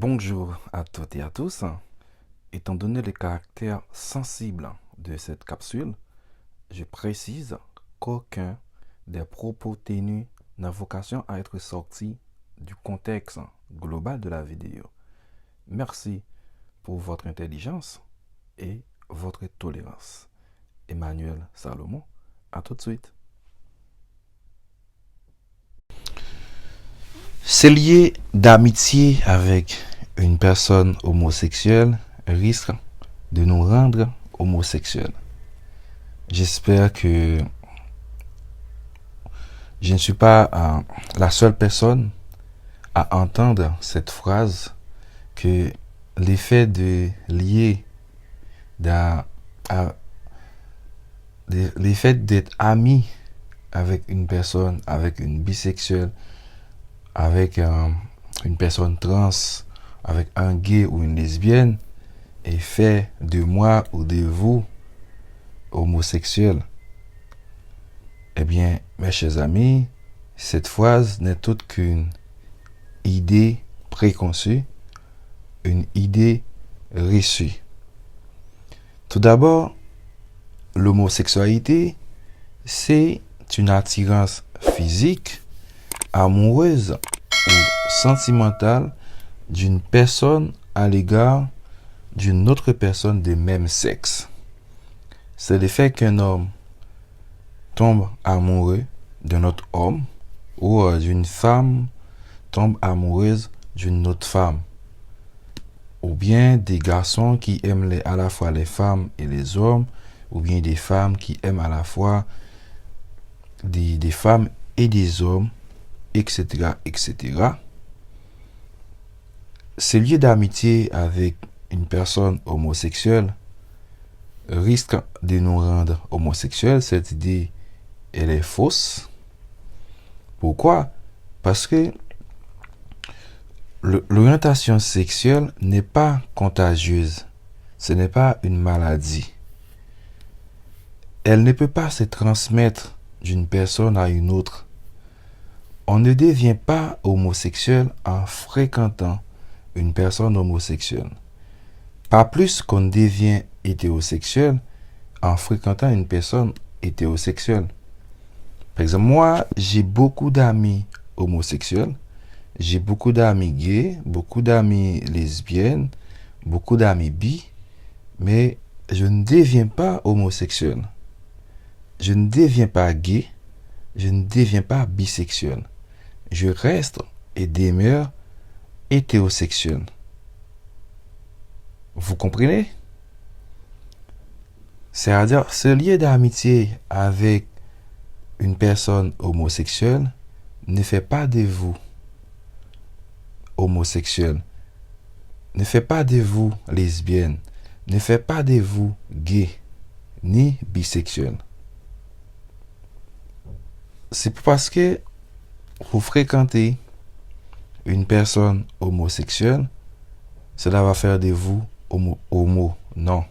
Bonjour à toutes et à tous. Étant donné le caractère sensible de cette capsule, je précise qu'aucun des propos tenus n'a vocation à être sorti du contexte global de la vidéo. Merci pour votre intelligence et votre tolérance. Emmanuel Salomon, à tout de suite. Se lier d'amitié avec une personne homosexuelle risque de nous rendre homosexuels. J'espère que je ne suis pas la seule personne à entendre cette phrase, que l'effet de lier, l'effet d'être ami avec une personne, avec une bisexuelle, avec une personne trans, avec un gay ou une lesbienne, est fait de moi ou de vous homosexuels. Eh bien, mes chers amis, cette phrase n'est autre qu'une idée préconçue, une idée reçue. Tout d'abord, l'homosexualité, c'est une attirance physique, amoureuse ou sentimentale d'une personne à l'égard d'une autre personne de même sexe. C'est le fait qu'un homme tombe amoureux d'un autre homme ou d'une femme tombe amoureuse d'une autre femme. Ou bien des garçons qui aiment à la fois les femmes et les hommes, ou bien des femmes qui aiment à la fois des femmes et des hommes, etc., etc. Ce lieu d'amitié avec une personne homosexuelle risque de nous rendre homosexuels. Cette idée, elle est fausse. Pourquoi? Parce que l'orientation sexuelle n'est pas contagieuse. Ce n'est pas une maladie. Elle ne peut pas se transmettre d'une personne à une autre. On ne devient pas homosexuel en fréquentant une personne homosexuelle. Pas plus qu'on devient hétérosexuel en fréquentant une personne hétérosexuelle. Par exemple, moi, j'ai beaucoup d'amis homosexuels, j'ai beaucoup d'amis gays, beaucoup d'amis lesbiennes, beaucoup d'amis bi, mais je ne deviens pas homosexuel. Je ne deviens pas gay, je ne deviens pas bisexuel. Je reste et demeure hétérosexuel. Vous comprenez? C'est-à-dire, ce lien d'amitié avec une personne homosexuelle ne fait pas de vous homosexuel, ne fait pas de vous lesbienne, ne fait pas de vous gay, ni bisexuel. C'est parce que vous fréquentez une personne homosexuelle, cela va faire de vous homo. Non.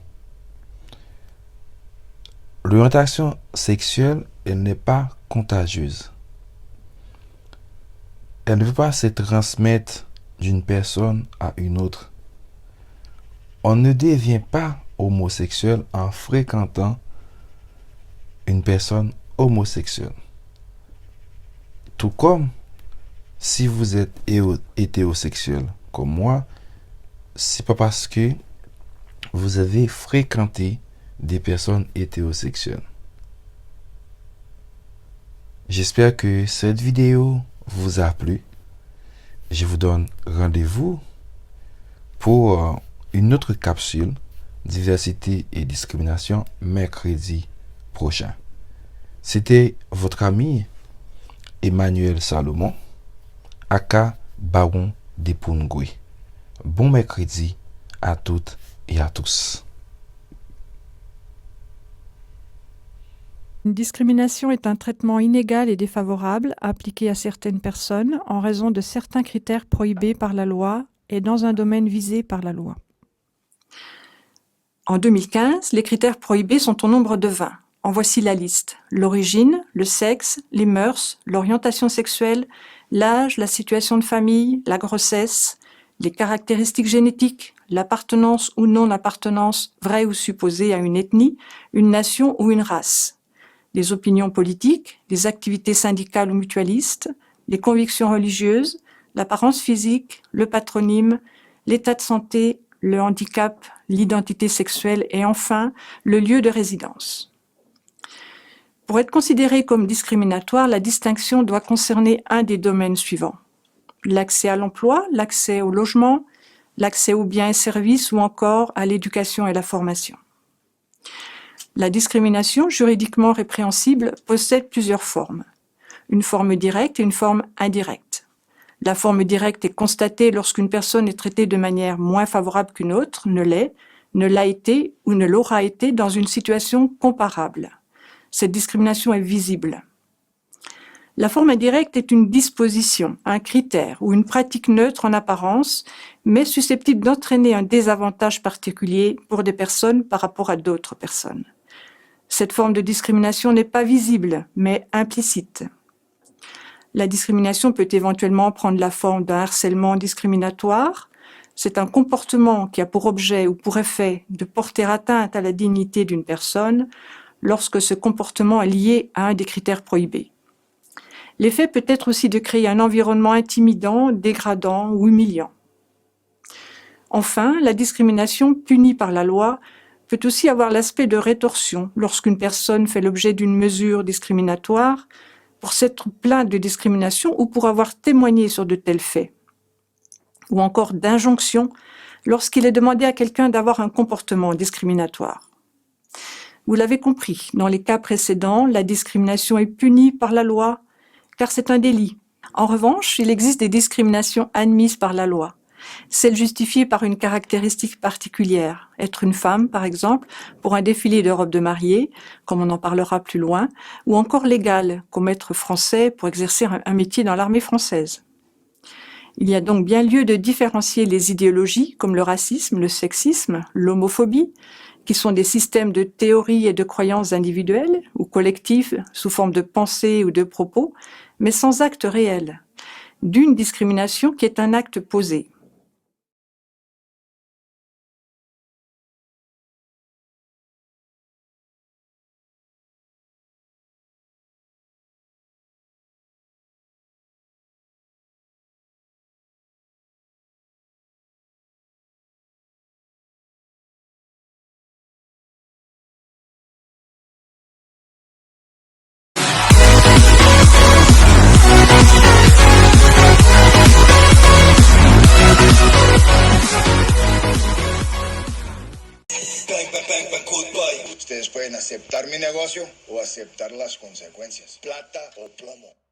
L'orientation sexuelle, elle n'est pas contagieuse. Elle ne peut pas se transmettre d'une personne à une autre. On ne devient pas homosexuel en fréquentant une personne homosexuelle. Tout comme si vous êtes hétérosexuel comme moi, c'est pas parce que vous avez fréquenté des personnes hétérosexuelles. J'espère que cette vidéo vous a plu. Je vous donne rendez-vous pour une autre capsule diversité et discrimination mercredi prochain. C'était votre ami Emmanuel Salomon, aka Baron des Pungwe. Bon mercredi à toutes et à tous. Une discrimination est un traitement inégal et défavorable appliqué à certaines personnes en raison de certains critères prohibés par la loi et dans un domaine visé par la loi. En 2015, les critères prohibés sont au nombre de 20. En voici la liste: l'origine, le sexe, les mœurs, l'orientation sexuelle, l'âge, la situation de famille, la grossesse, les caractéristiques génétiques, l'appartenance ou non-appartenance, vraie ou supposée, à une ethnie, une nation ou une race, les opinions politiques, les activités syndicales ou mutualistes, les convictions religieuses, l'apparence physique, le patronyme, l'état de santé, le handicap, l'identité sexuelle et enfin le lieu de résidence. Pour être considérée comme discriminatoire, la distinction doit concerner un des domaines suivants: l'accès à l'emploi, l'accès au logement, l'accès aux biens et services ou encore à l'éducation et la formation. La discrimination juridiquement répréhensible possède plusieurs formes, une forme directe et une forme indirecte. La forme directe est constatée lorsqu'une personne est traitée de manière moins favorable qu'une autre, ne l'est, ne l'a été ou ne l'aura été dans une situation comparable. Cette discrimination est visible. La forme indirecte est une disposition, un critère ou une pratique neutre en apparence, mais susceptible d'entraîner un désavantage particulier pour des personnes par rapport à d'autres personnes. Cette forme de discrimination n'est pas visible, mais implicite. La discrimination peut éventuellement prendre la forme d'un harcèlement discriminatoire. C'est un comportement qui a pour objet ou pour effet de porter atteinte à la dignité d'une personne lorsque ce comportement est lié à un des critères prohibés. L'effet peut être aussi de créer un environnement intimidant, dégradant ou humiliant. Enfin, la discrimination punie par la loi peut aussi avoir l'aspect de rétorsion lorsqu'une personne fait l'objet d'une mesure discriminatoire pour s'être plainte de discrimination ou pour avoir témoigné sur de tels faits, ou encore d'injonction lorsqu'il est demandé à quelqu'un d'avoir un comportement discriminatoire. Vous l'avez compris, dans les cas précédents, la discrimination est punie par la loi car c'est un délit. En revanche, il existe des discriminations admises par la loi, celles justifiées par une caractéristique particulière, être une femme par exemple pour un défilé de robe de mariée, comme on en parlera plus loin, ou encore légales, comme être français pour exercer un métier dans l'armée française. Il y a donc bien lieu de différencier les idéologies comme le racisme, le sexisme, l'homophobie, qui sont des systèmes de théories et de croyances individuelles ou collectives sous forme de pensées ou de propos, mais sans acte réel, d'une discrimination qui est un acte posé. Ustedes pueden aceptar mi negocio o aceptar las consecuencias. Plata o plomo.